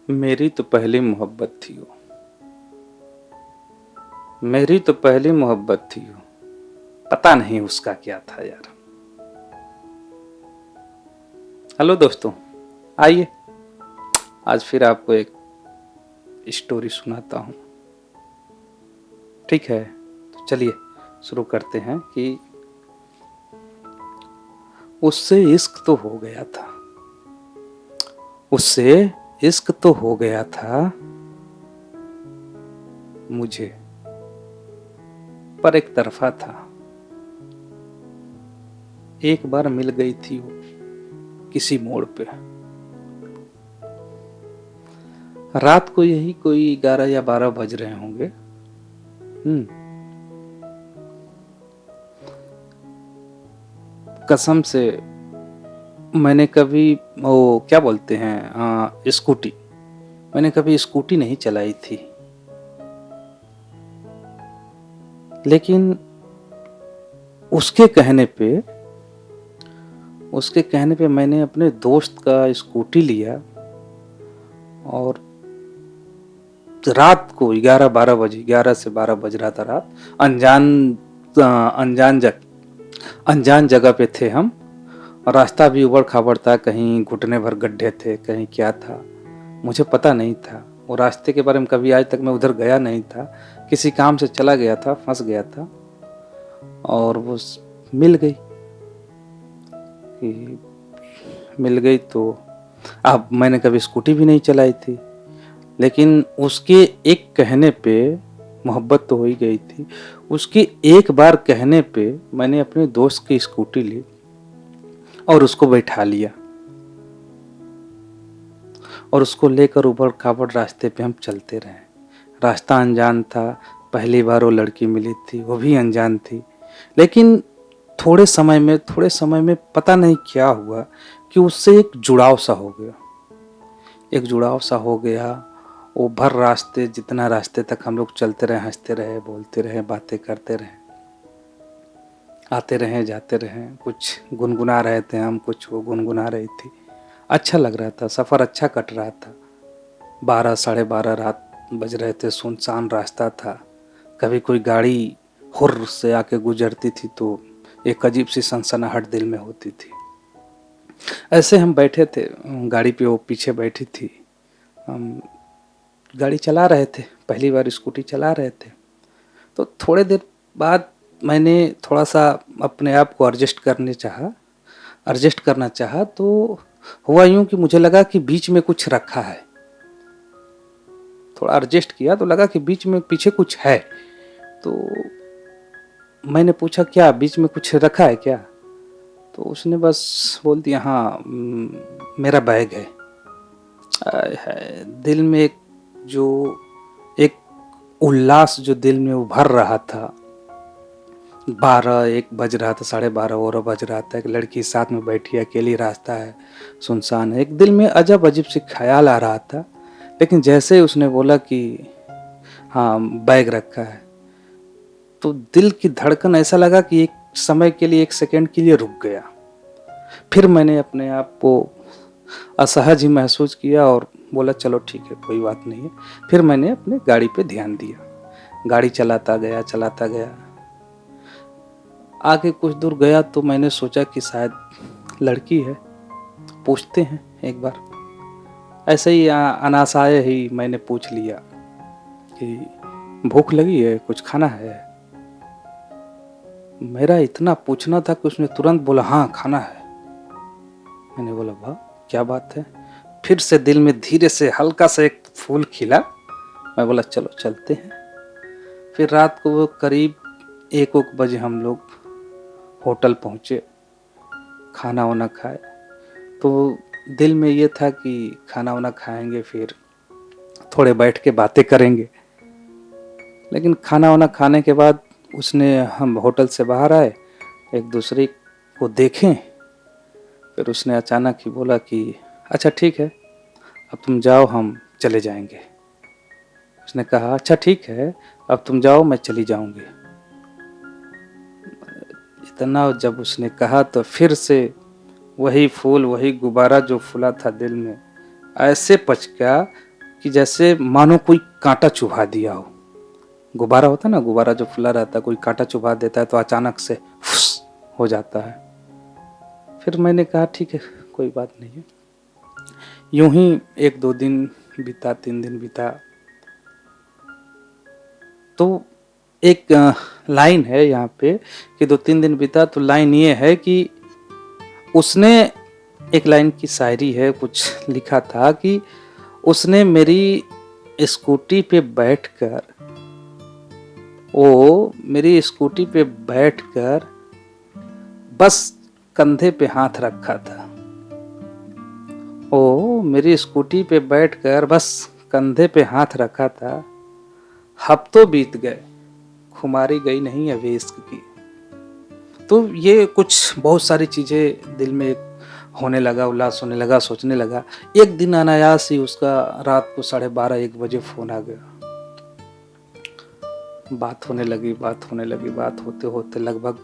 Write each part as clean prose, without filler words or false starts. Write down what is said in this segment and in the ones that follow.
मेरी तो पहली मोहब्बत थी वो। मेरी तो पहली मोहब्बत थी वो। पता नहीं उसका क्या था यार। हेलो दोस्तों, आइए आज फिर आपको एक स्टोरी सुनाता हूँ। ठीक है, तो चलिए शुरू करते हैं कि उससे इश्क तो हो गया था। उससे इश्क तो हो गया था मुझे, पर एक तरफा था। एक बार मिल गई थी वो किसी मोड़ पे। रात को यही कोई 11 या 12 बज रहे होंगे। कसम से मैंने कभी वो क्या बोलते हैं स्कूटी, मैंने कभी स्कूटी नहीं चलाई थी। लेकिन उसके कहने पे मैंने अपने दोस्त का स्कूटी लिया और रात को 11-12 बजे, 11 से 12 बज रहा था रात। अनजान जगह अनजान जगह पे थे हम और रास्ता भी उबड़ खाबड़ था, कहीं घुटने भर गड्ढे थे, कहीं क्या था मुझे पता नहीं था। वो रास्ते के बारे में कभी आज तक मैं उधर गया नहीं था, किसी काम से चला गया था, फंस गया था और वो मिल गई। मिल गई तो अब मैंने कभी स्कूटी भी नहीं चलाई थी, लेकिन उसके एक कहने पे मोहब्बत तो हो ही गई थी। उसके एक बार कहने पे मैंने अपने दोस्त की स्कूटी ली और उसको बैठा लिया और उसको लेकर उबड़ खाबड़ रास्ते पे हम चलते रहे। रास्ता अनजान था, पहली बार वो लड़की मिली थी, वो भी अनजान थी। लेकिन थोड़े समय में पता नहीं क्या हुआ कि उससे एक जुड़ाव सा हो गया। वो भर रास्ते, जितना रास्ते तक हम लोग चलते रहे, हंसते रहे, बोलते रहे, बातें करते रहे, आते रहे, जाते रहे। कुछ गुनगुना रहे थे हम, कुछ वो गुनगुना रही थी। अच्छा लग रहा था, सफ़र अच्छा कट रहा था। 12 साढ़े 12 रात बज रहे थे, सुनसान रास्ता था। कभी कोई गाड़ी हुर्र से आके गुजरती थी तो एक अजीब सी सनसनाहट दिल में होती थी। ऐसे हम बैठे थे गाड़ी पे, वो पीछे बैठी थी, हम गाड़ी चला रहे थे, पहली बार स्कूटी चला रहे थे। तो थोड़े देर बाद मैंने थोड़ा सा अपने आप को एडजस्ट करना चाहा तो हुआ यूं कि मुझे लगा कि बीच में कुछ रखा है। थोड़ा एडजस्ट किया तो लगा कि बीच में पीछे कुछ है। तो मैंने पूछा, क्या बीच में कुछ रखा है क्या? तो उसने बस बोल दिया, हाँ मेरा बैग है। दिल में एक उल्लास जो दिल में उभर रहा था। 12-1 बज रहा था, साढ़े 12 बज रहा था। एक लड़की साथ में बैठी है, अकेली, रास्ता है, सुनसान है। एक दिल में अजब अजीब सी ख्याल आ रहा था। लेकिन जैसे ही उसने बोला कि हाँ बैग रखा है, तो दिल की धड़कन ऐसा लगा कि एक समय के लिए, 1 सेकंड के लिए रुक गया। फिर मैंने अपने आप को असहज ही महसूस किया और बोला चलो ठीक है, कोई बात नहीं है। फिर मैंने अपने गाड़ी पे ध्यान दिया, गाड़ी चलाता गया। आगे कुछ दूर गया तो मैंने सोचा कि शायद लड़की है, पूछते हैं एक बार। ऐसे ही अनासाए ही मैंने पूछ लिया कि भूख लगी है, कुछ खाना है? मेरा इतना पूछना था कि उसने तुरंत बोला हाँ खाना है। मैंने बोला वाह क्या बात है। फिर से दिल में धीरे से हल्का सा एक फूल खिला। मैं बोला चलो चलते हैं। फिर रात को वो करीब 1 बजे हम लोग होटल पहुँचे, खाना वाना खाए। तो दिल में ये था कि खाना वाना खाएंगे, फिर थोड़े बैठ के बातें करेंगे। लेकिन खाना वाना खाने के बाद हम होटल से बाहर आए, एक दूसरे को देखें। फिर उसने अचानक ही बोला कि अच्छा ठीक है, अब तुम जाओ, हम चले जाएंगे। उसने कहा अच्छा ठीक है, अब तुम जाओ, मैं चली जाऊंगी। इतना जब उसने कहा तो फिर से वही फूल, वही गुब्बारा जो फूला था दिल में, ऐसे पचका कि जैसे मानो कोई कांटा चुभा दिया हो। गुब्बारा होता है ना, गुब्बारा जो फुला रहता है, कोई कांटा चुभा देता है तो अचानक से फुस हो जाता है। फिर मैंने कहा ठीक है, कोई बात नहीं है। यूं ही 1-2 दिन बीता, 3 दिन बीता, तो एक लाइन है यहाँ पे कि 2-3 दिन बीता, तो लाइन ये है कि उसने, एक लाइन की शायरी है, कुछ लिखा था कि उसने मेरी स्कूटी पे बैठकर, वो मेरी स्कूटी पे बैठकर बस कंधे पे हाथ रखा था। ओ मेरी स्कूटी पे बैठकर बस कंधे पे हाथ रखा था। हफ्तों बीत गए, खुमारी गई नहीं अभी इश्क की। तो ये कुछ बहुत सारी चीज़ें दिल में होने लगा, उल्लास होने लगा, सोचने लगा। एक दिन अनायास ही उसका रात को 12:30-1 बजे फ़ोन आ गया। बात होने लगी, बात होने लगी, बात होते होते लगभग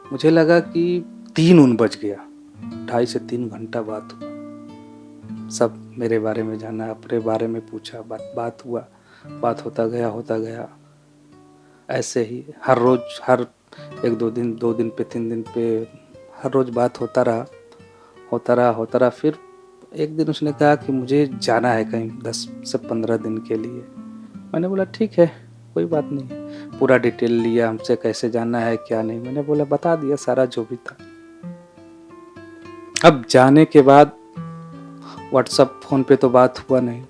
मुझे लगा कि 3 बज गया। 2.5 से 3 घंटा बात हुआ। सब मेरे बारे में जाना, अपने बारे में पूछा, बात हुआ, बात होता गया। ऐसे ही हर रोज़, हर 1-2 दिन, 2 दिन पे, 3 दिन पे, हर रोज़ बात होता रहा। फिर एक दिन उसने कहा कि मुझे जाना है कहीं 10 से 15 दिन के लिए। मैंने बोला ठीक है, कोई बात नहीं। पूरा डिटेल लिया हमसे, कैसे जाना है क्या नहीं। मैंने बोला बता दिया सारा जो भी था। अब जाने के बाद व्हाट्सएप, फ़ोन पे तो बात हुआ नहीं।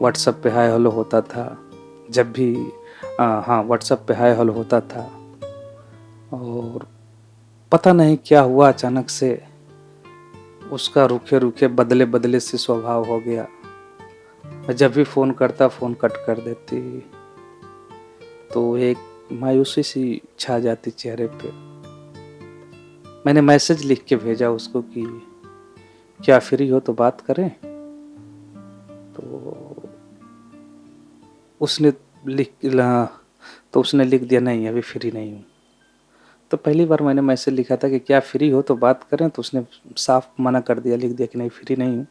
व्हाट्सएप पे हाय हेलो होता था जब भी, हाँ व्हाट्सएप पे हाय हेलो होता था। और पता नहीं क्या हुआ, अचानक से उसका रूखे रूखे बदले बदले से स्वभाव हो गया। मैं जब भी फ़ोन करता, फ़ोन कट कर देती, तो एक मायूसी सी छा जाती चेहरे पे। मैंने मैसेज लिख के भेजा उसको कि क्या फ्री हो तो बात करें। तो उसने लिख दिया नहीं अभी फ्री नहीं हूँ। तो पहली बार मैंने मैसेज लिखा था कि क्या फ्री हो तो बात करें, तो उसने साफ मना कर दिया, लिख दिया कि नहीं फ्री नहीं हूँ।